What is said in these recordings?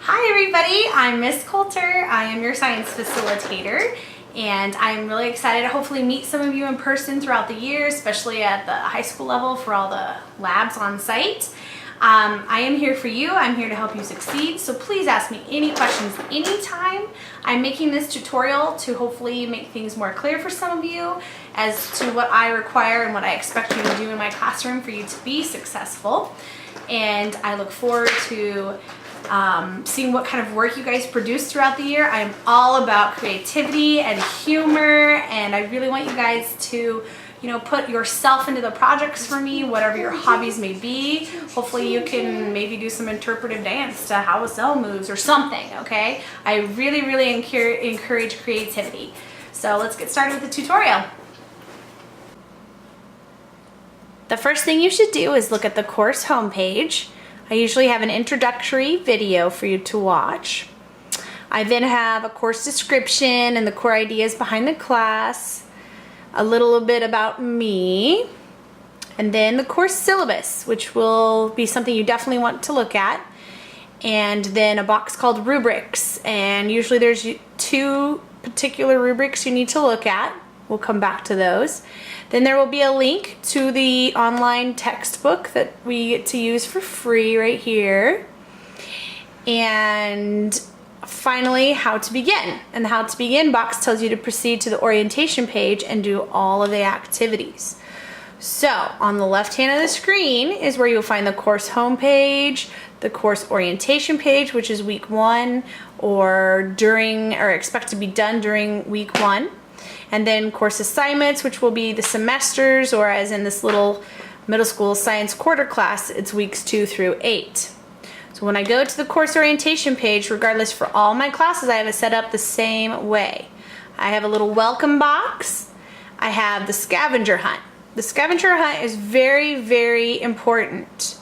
Hi everybody, I'm Miss Coulter. I am your science facilitator, and I'm really excited to hopefully meet some of you in person throughout the year, especially at the high school level for all the labs on site. I am here for you. I'm here to help you succeed, so please ask me any questions anytime. I'm making this tutorial to hopefully make things more clear for some of you as to what I require and what I expect you to do in my classroom for you to be successful. And I look forward to seeing what kind of work you guys produce throughout the year. I am all about creativity and humor, and I really want you guys to put yourself into the projects for me, whatever your hobbies may be. Hopefully you can maybe do some interpretive dance to how a cell moves or something, okay? I really encourage creativity. So let's get started with the tutorial. The first thing you should do is look at the course homepage. I usually have an introductory video for you to watch. I then have a course description and the core ideas behind the class, a little bit about me, and then the course syllabus, which will be something you definitely want to look at, and then a box called rubrics, and usually there's 2 particular rubrics you need to look at. We'll come back to those. Then there will be a link to the online textbook that we get to use for free right here. And finally, how to begin. And the how to begin box tells you to proceed to the orientation page and do all of the activities. So on the left hand of the screen is where you'll find the course homepage, the course orientation page, which is week 1 or expect to be done during week 1. And then course assignments, which will be the semesters, or as in this little middle school science quarter class, it's weeks 2 through 8. So when I go to the course orientation page, regardless for all my classes, I have it set up the same way. I have a little welcome box. I have the scavenger hunt. The scavenger hunt is very important.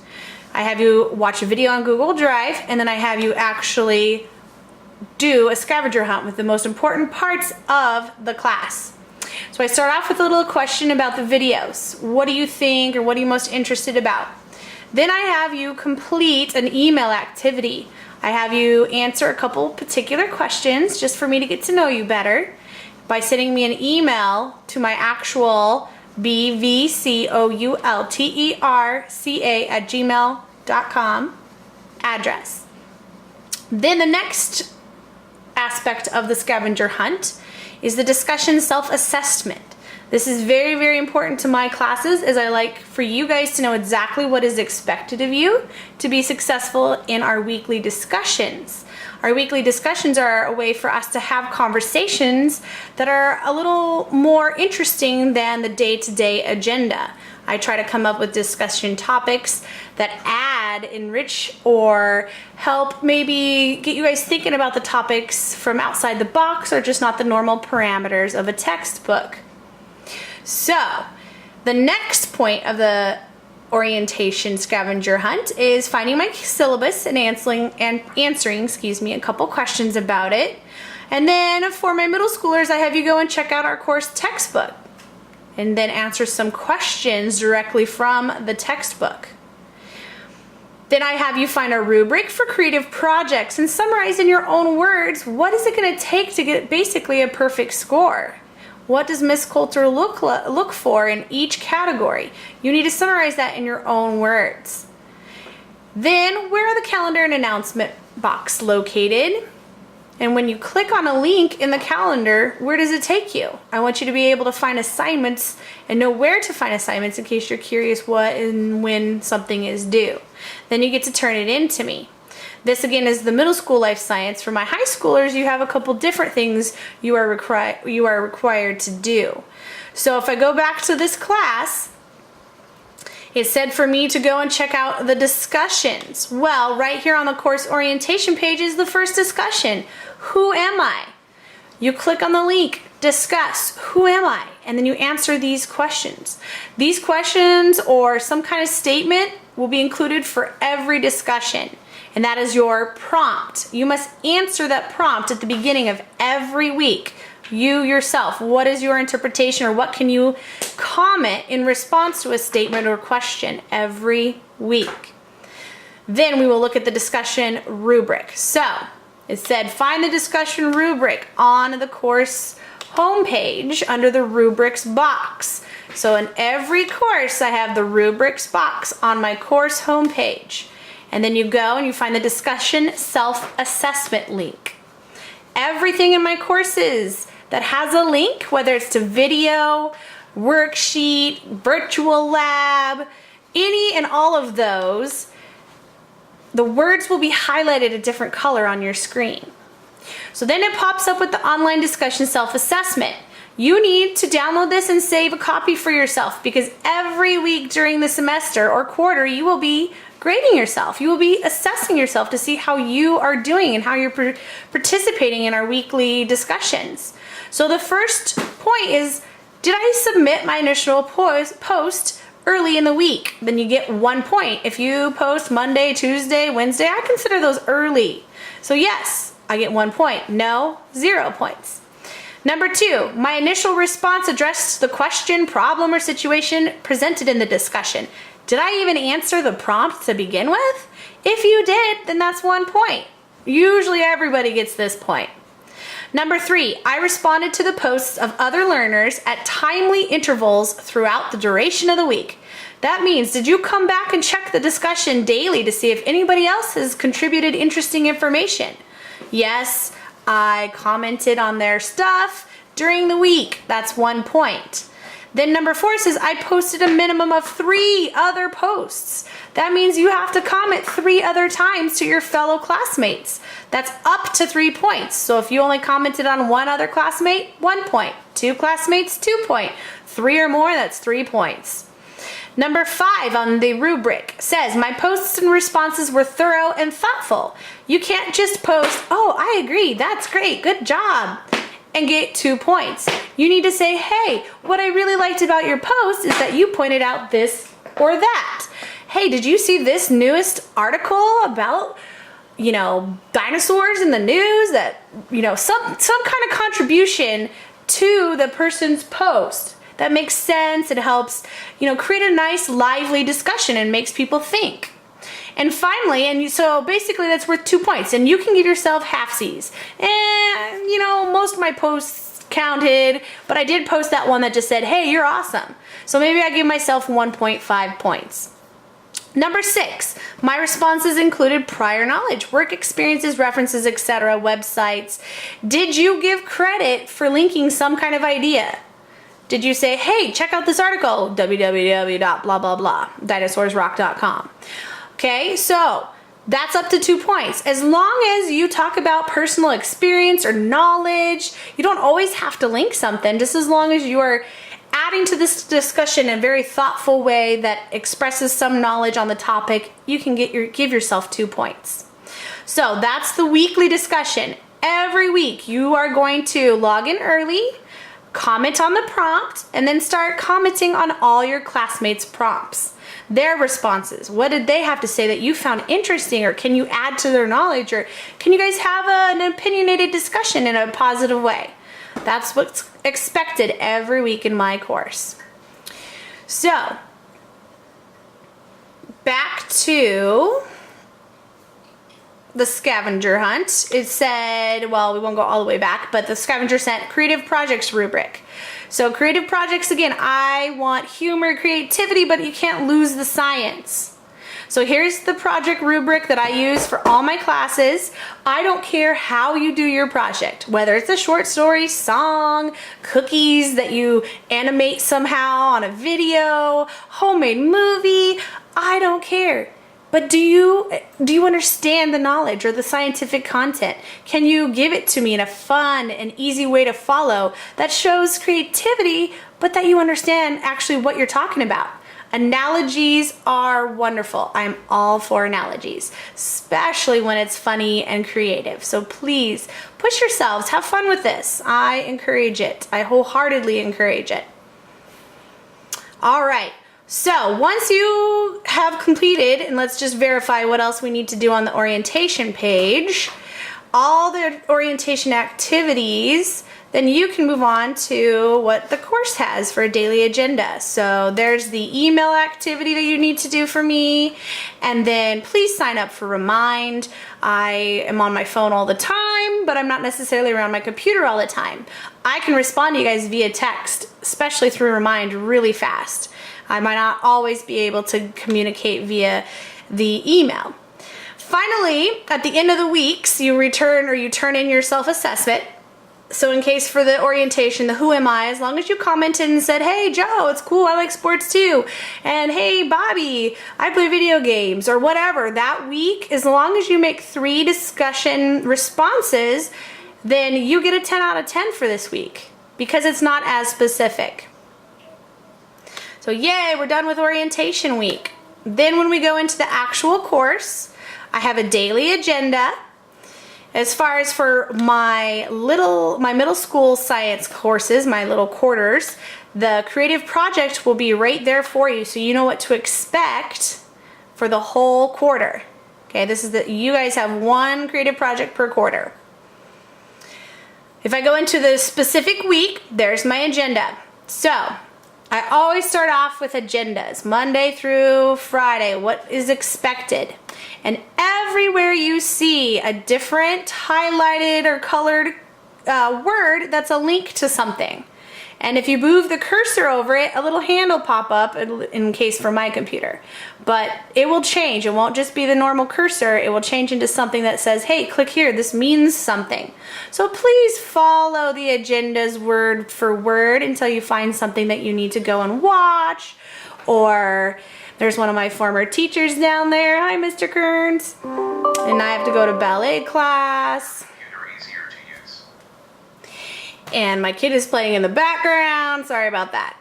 I have you watch a video on Google Drive, and then I have you actually do a scavenger hunt with the most important parts of the class. So I start off with a little question about the videos. What do you think, or what are you most interested about? Then I have you complete an email activity. I have you answer a couple particular questions just for me to get to know you better by sending me an email to my actual bvcoulterca@gmail.com address. Then the next aspect of the scavenger hunt is the discussion self-assessment. This is very important to my classes, as I like for you guys to know exactly what is expected of you to be successful in our weekly discussions. Our weekly discussions are a way for us to have conversations that are a little more interesting than the day-to-day agenda. I try to come up with discussion topics that add, enrich, or help maybe get you guys thinking about the topics from outside the box, or just not the normal parameters of a textbook. So, the next point of the orientation scavenger hunt is finding my syllabus and answering a couple questions about it. And then for my middle schoolers, I have you go and check out our course textbook, and then answer some questions directly from the textbook. Then I have you find a rubric for creative projects and summarize in your own words, what is it going to take to get basically a perfect score? What does Miss Coulter look for in each category? You need to summarize that in your own words. Then where are the calendar and announcement box located? And when you click on a link in the calendar, where does it take you? I want you to be able to find assignments and know where to find assignments in case you're curious what and when something is due. Then you get to turn it in to me. This again is the middle school life science. For my high schoolers, you have a couple different things you are required to do. So if I go back to this class, it said for me to go and check out the discussions. Well, right here on the course orientation page is the first discussion. Who am I? You click on the link, discuss, who am I? And then you answer these questions. These questions or some kind of statement will be included for every discussion. And that is your prompt. You must answer that prompt at the beginning of every week. You yourself, what is your interpretation, or what can you comment in response to a statement or question every week? Then we will look at the discussion rubric. So it said find the discussion rubric on the course homepage under the rubrics box. So in every course I have the rubrics box on my course homepage. And then you go and you find the discussion self-assessment link. Everything in my courses that has a link, whether it's to video, worksheet, virtual lab, any and all of those, the words will be highlighted a different color on your screen. So then it pops up with the online discussion self-assessment. You need to download this and save a copy for yourself, because every week during the semester or quarter you will be grading yourself. You will be assessing yourself to see how you are doing and how you're participating in our weekly discussions. So the first point is, did I submit my initial post early in the week? Then you get 1 point. If you post Monday, Tuesday, Wednesday, I consider those early. So yes, I get 1 point. No, 0 points. Number 2, my initial response addressed the question, problem, or situation presented in the discussion. Did I even answer the prompt to begin with? If you did, then that's 1 point. Usually everybody gets this point. Number 3, I responded to the posts of other learners at timely intervals throughout the duration of the week. That means, did you come back and check the discussion daily to see if anybody else has contributed interesting information? Yes, I commented on their stuff during the week. That's 1 point. Then number 4 says I posted a minimum of 3 other posts. That means you have to comment 3 other times to your fellow classmates. That's up to 3 points. So if you only commented on 1 other classmate, 1 point. 2 classmates, 2 point. 3 or more, that's 3 points. Number 5 on the rubric says my posts and responses were thorough and thoughtful. You can't just post, oh, I agree, that's great, good job, and get 2 points. You need to say, hey, what I really liked about your post is that you pointed out this or that. Hey, did you see this newest article about, dinosaurs in the news? That, some kind of contribution to the person's post that makes sense. It helps, create a nice, lively discussion and makes people think. And finally, so basically that's worth 2 points, and you can give yourself half-C's. And, most of my posts counted, but I did post that one that just said, hey, you're awesome. So maybe I give myself 1.5 points. Number 6, my responses included prior knowledge, work experiences, references, etc., websites. Did you give credit for linking some kind of idea? Did you say, hey, check out this article, www.blah, dinosaursrock.com. Okay, so that's up to 2 points. As long as you talk about personal experience or knowledge, you don't always have to link something, just as long as you are adding to this discussion in a very thoughtful way that expresses some knowledge on the topic, you can give yourself 2 points. So that's the weekly discussion. Every week you are going to log in early, comment on the prompt, and then start commenting on all your classmates' prompts. Their responses. What did they have to say that you found interesting, or can you add to their knowledge, or can you guys have an opinionated discussion in a positive way? That's what's expected every week in my course. So, back to the scavenger hunt. It said, well, we won't go all the way back, but the scavenger sent creative projects rubric. So creative projects, again, I want humor, creativity, but you can't lose the science. So here's the project rubric that I use for all my classes. I don't care how you do your project, whether it's a short story, song, cookies that you animate somehow on a video, homemade movie, I don't care. But do you understand the knowledge or the scientific content? Can you give it to me in a fun and easy way to follow that shows creativity, but that you understand actually what you're talking about? Analogies are wonderful. I'm all for analogies, especially when it's funny and creative. So please push yourselves, have fun with this. I encourage it. I wholeheartedly encourage it. All right. So once you have completed, and let's just verify what else we need to do on the orientation page, all the orientation activities then you can move on to what the course has for a daily agenda. So there's the email activity that you need to do for me, and then please sign up for Remind. I am on my phone all the time, but I'm not necessarily around my computer all the time. I can respond to you guys via text, especially through Remind, really fast. I might not always be able to communicate via the email. Finally, at the end of the weeks, you return or you turn in your self-assessment. So in case for the orientation, the who am I, as long as you commented and said, hey Joe, it's cool, I like sports too. And hey Bobby, I play video games, or whatever, that week, as long as you make 3 discussion responses, then you get a 10 out of 10 for this week, because it's not as specific. So yay, we're done with orientation week. Then when we go into the actual course, I have a daily agenda. As far as for my middle school science courses, my little quarters, the creative project will be right there for you, so you know what to expect for the whole quarter. Okay, this is you guys have 1 creative project per quarter. If I go into the specific week, there's my agenda. So I always start off with agendas, Monday through Friday, what is expected. And everywhere you see a different highlighted or colored word, that's a link to something. And if you move the cursor over it, a little hand will pop up, in case for my computer. But it will change. It won't just be the normal cursor. It will change into something that says, hey, click here. This means something. So please follow the agendas word for word until you find something that you need to go and watch. Or there's one of my former teachers down there. Hi, Mr. Kearns. And I have to go to ballet class. And my kid is playing in the background. Sorry about that.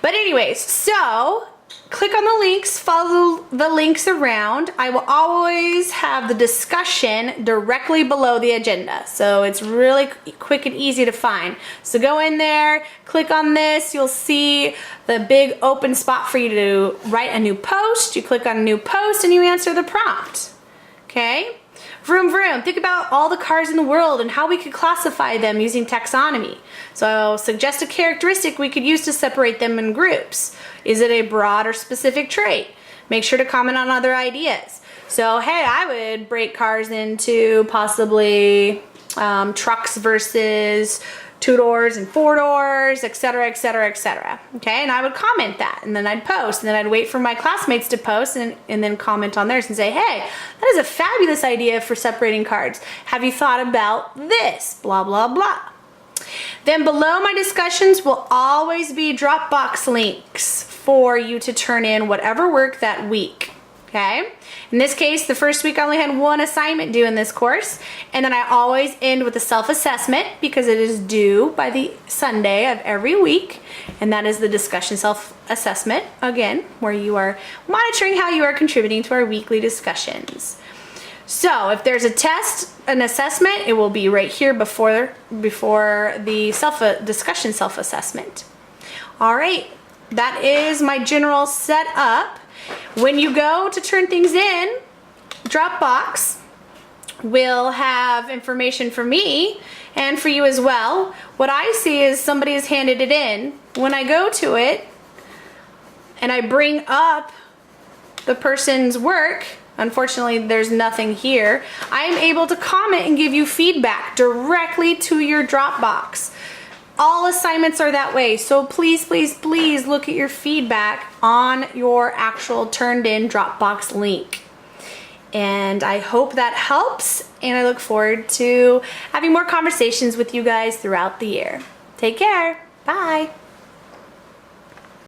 But anyways, so click on the links, follow the links around. I will always have the discussion directly below the agenda. So it's really quick and easy to find. So go in there, click on this. You'll see the big open spot for you to write a new post. You click on a new post and you answer the prompt. Okay? Vroom vroom, think about all the cars in the world and how we could classify them using taxonomy. So suggest a characteristic we could use to separate them in groups. Is it a broad or specific trait? Make sure to comment on other ideas. So hey, I would break cars into possibly trucks versus 2 doors and 4 doors, etc., etc., etc. Okay, and I would comment that, and then I'd post, and then I'd wait for my classmates to post and then comment on theirs and say, hey, that is a fabulous idea for separating cards. Have you thought about this? Blah, blah, blah. Then below my discussions will always be Dropbox links for you to turn in whatever work that week. Okay? In this case, the first week I only had 1 assignment due in this course, and then I always end with a self-assessment because it is due by the Sunday of every week, and that is the discussion self-assessment, again, where you are monitoring how you are contributing to our weekly discussions. So if there's a test, an assessment, it will be right here before the discussion self-assessment. All right, that is my general setup. When you go to turn things in, Dropbox will have information for me and for you as well. What I see is somebody has handed it in. When I go to it and I bring up the person's work, unfortunately there's nothing here, I am able to comment and give you feedback directly to your Dropbox. All assignments are that way, so please, please, please look at your feedback on your actual turned in Dropbox link. And I hope that helps, and I look forward to having more conversations with you guys throughout the year. Take care. Bye.